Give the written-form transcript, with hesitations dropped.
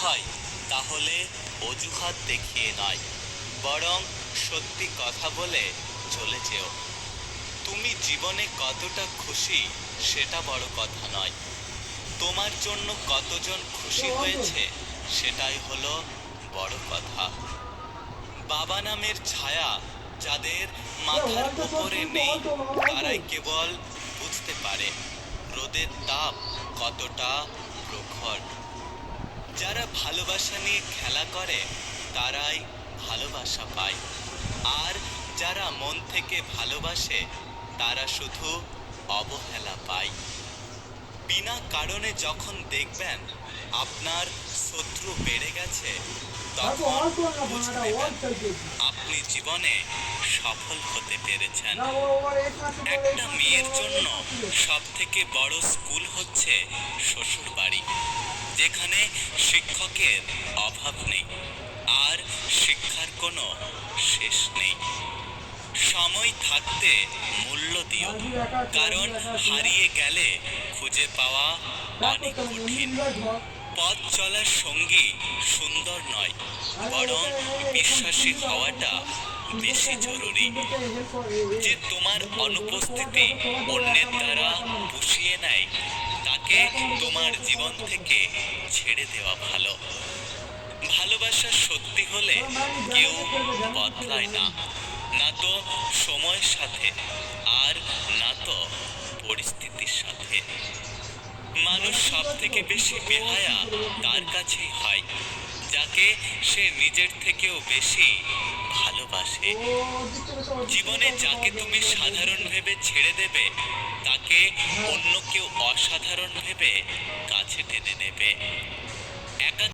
হয় তাহলে অজুহাত দেখিয়ে নয়, বরং সত্যি কথা বলে চলে যেও। তুমি জীবনে কতটা খুশি সেটা বড় কথা নয়, তোমার জন্য কতজন খুশি হয়েছে সেটাই হলো বড় কথা। বাবা নামের ছায়া যাদের মাথার উপরে নেই তারাই কেবল বুঝতে পারে রোদের তাপ কতটা প্রখর। যারা ভালোবাসা নিয়ে খেলা করে তারাই ভালোবাসা পায়, আর যারা মন থেকে ভালোবাসে তারা শুধু অবহেলা পায়। বিনা কারণে যখন দেখবেন আপনার শত্রু বেড়ে গেছে, তখন বুঝবেন আপনি জীবনে সফল হতে পেরেছেন। একটা মেয়ের জন্য সব থেকে বড় স্কুল হচ্ছে শ্বশুর বাড়ি, যেখানে শিক্ষকের অভাব নেই আর শিক্ষার কোনো শেষ নেই। সময় থাকতে মূল্য দিও, কারণ হারিয়ে গেলে খুঁজে পাওয়া অনেক কঠিন। পথ চলার সঙ্গী সুন্দর নয়, বরং বিশ্বাসী হওয়াটা বেশি জরুরি। যে তোমার অনুপস্থিতি অন্যের দ্বারা পুষিয়ে নেয় তাকে তোমার জীবন থেকে ছেড়ে দেওয়া ভালো। ভালোবাসা সত্যি হলে কেউ বদলায় না, না তো সময়ের সাথে আর না তো পরিস্থিতির সাথে। মানুষ সব থেকে বেশি বেহায়া তার কাছেই হয় যাকে সে নিজের থেকেও বেশি ভালোবাসে। জীবনে যাকে তুমি সাধারণ ভেবে ছেড়ে দেবে তাকে অন্য কেউ অসাধারণ ভেবে কাছে টেনে নেবে। একা